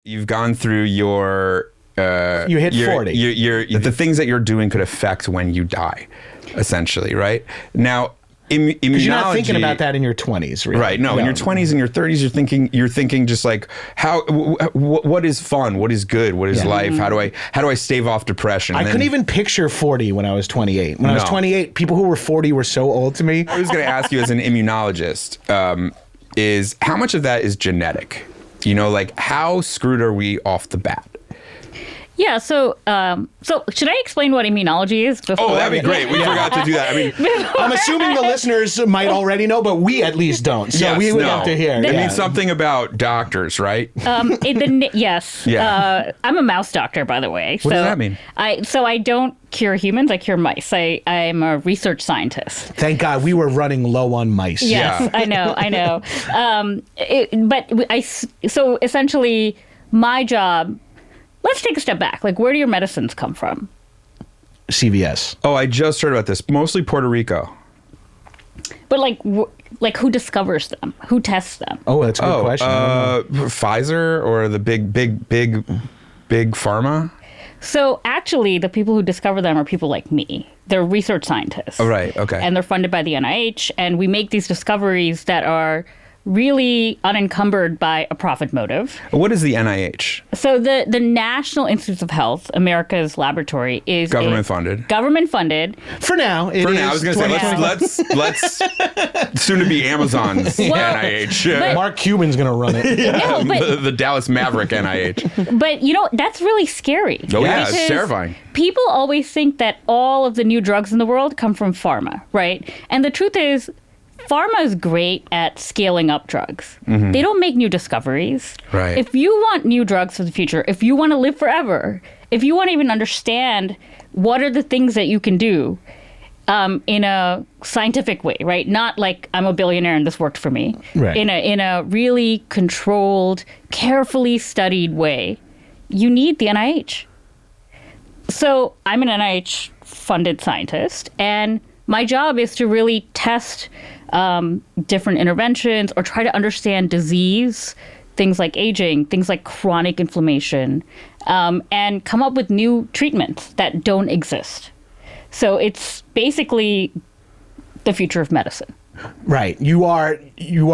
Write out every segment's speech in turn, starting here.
You've gone through your... you hit 40. The things that you're doing could affect when you die, essentially, right? Now, immunology... Because you're not thinking about that in your 20s, really. Right, no. In your 20s and your 30s, you're thinking just like, what is fun? What is good? What is life? How do I stave off depression? I couldn't even picture 40 when I was 28. When I was 28, people who were 40 were so old to me. I was going to ask you as an immunologist, is how much of that is genetic? You know, like how screwed are we off the bat? Yeah, so should I explain what immunology is before? Oh, that'd be great. We forgot to do that. I mean, I'm assuming the listeners might already know, but we at least don't. So we would have to hear. It means something about doctors, right? Yes. Yeah. I'm a mouse doctor, by the way. What does that mean? I don't cure humans. I cure mice. I'm a research scientist. Thank God we were running low on mice. Yes, I know. So essentially, my job. Let's take a step back. Like, where do your medicines come from? CVS. Oh, I just heard about this. Mostly Puerto Rico. But like who discovers them? Who tests them? Oh, that's a good question. Pfizer or the big pharma? So actually, the people who discover them are people like me. They're research scientists. Oh, right. Okay. And they're funded by the NIH. And we make these discoveries that are really unencumbered by a profit motive. What is the NIH? So the National Institutes of Health, America's laboratory, is government funded. Government funded. For now, I was going to say let's soon to be Amazon's NIH. Mark Cuban's going to run it. The Dallas Maverick NIH. But that's really scary. Oh yeah, it's terrifying. People always think that all of the new drugs in the world come from pharma, right? And the truth is, pharma is great at scaling up drugs. Mm-hmm. They don't make new discoveries. Right. If you want new drugs for the future, if you want to live forever, if you want to even understand what are the things that you can do in a scientific way, right? Not like I'm a billionaire and this worked for me. Right. In a really controlled, carefully studied way, you need the NIH. So I'm an NIH-funded scientist, and my job is to really test different interventions or try to understand disease, things like aging, things like chronic inflammation, and come up with new treatments that don't exist. So it's basically the future of medicine. Right. You are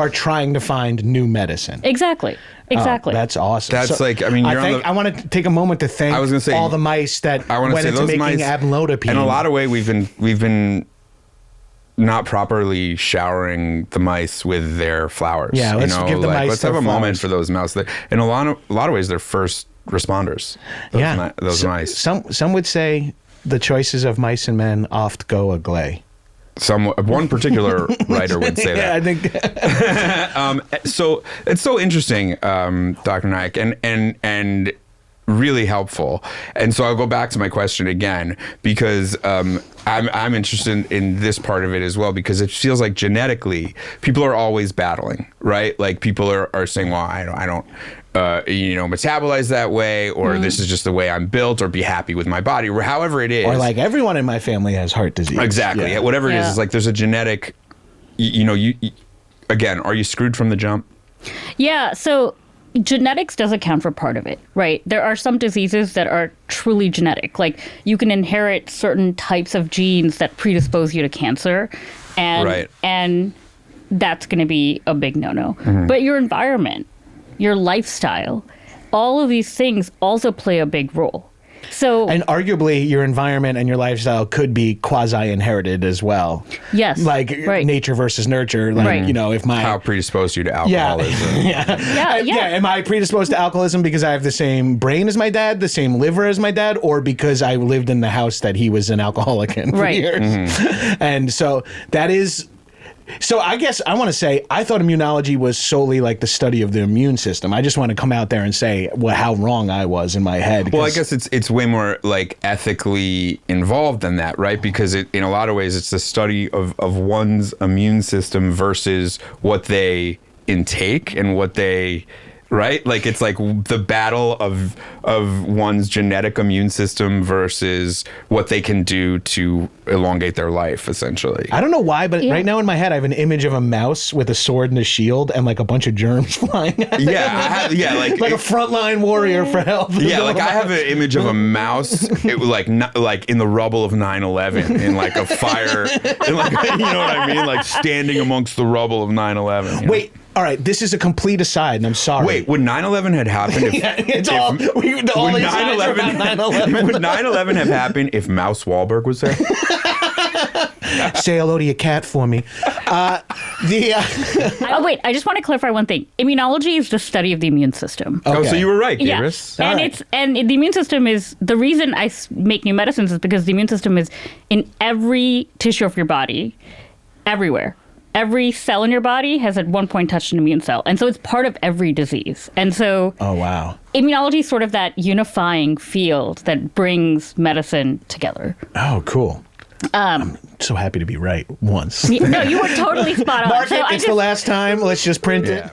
trying to find new medicine. Exactly. That's awesome. That's I want to take a moment to thank all the mice that went into making amlodipine. In a lot of ways, we've been not properly showering the mice with their flowers. Yeah, let's give the mice let's their have a flowers. moment for those mouse. In a lot of ways, they're first responders. Those mice. Some would say the choices of mice and men oft go agley. One particular writer would say that. I think. So it's so interesting, Dr. Naik, and really helpful. And so I'll go back to my question again because I'm interested in this part of it as well, because it feels like genetically people are always battling, right? Like people are saying, well, I don't metabolize that way, or this is just the way I'm built, or be happy with my body, or however it is. Or like everyone in my family has heart disease. Exactly. Yeah. Whatever it is, it's like there's a genetic, again, are you screwed from the jump? Yeah. So genetics does account for part of it, right? There are some diseases that are truly genetic. Like you can inherit certain types of genes that predispose you to cancer, and that's going to be a big no-no. Mm-hmm. But your environment, your lifestyle, all of these things also play a big role. And arguably, your environment and your lifestyle could be quasi-inherited as well. Yes. Like nature versus nurture. Like, if how predisposed you to alcoholism? Am I predisposed to alcoholism because I have the same brain as my dad, the same liver as my dad, or because I lived in the house that he was an alcoholic in for years? Mm-hmm. And so that is. So I guess I want to say I thought immunology was solely like the study of the immune system. I just want to come out there and say how wrong I was in my head. Well, I guess it's way more like ethically involved than that, right? Because in a lot of ways it's the study of one's immune system versus what they intake and what they right? Like it's like the battle of one's genetic immune system versus what they can do to elongate their life, essentially. I don't know why, but right now in my head, I have an image of a mouse with a sword and a shield and like a bunch of germs flying at it. Like a frontline warrior for health. Yeah, like I have an image of a mouse, like in the rubble of 9/11, in like a fire, in like, you know what I mean, like standing amongst the rubble of 9/11. You know? Wait. All right, this is a complete aside, and I'm sorry. Wait, would 9/11 had happened if... all these sides are about 9/11. Would 9/11 have happened if Mouse Wahlberg was there? Say hello to your cat for me. Oh, wait, I just want to clarify one thing. Immunology is the study of the immune system. Okay. Oh, so you were right, Yeah. Gabrus. And the immune system is, the reason I make new medicines is because the immune system is in every tissue of your body, everywhere. Every cell in your body has at one point touched an immune cell. And so it's part of every disease. And so oh, wow. Immunology is sort of that unifying field that brings medicine together. Oh, cool. I'm so happy to be right once. No, you were totally spot on. Mark it, it's the last time. Let's just print it.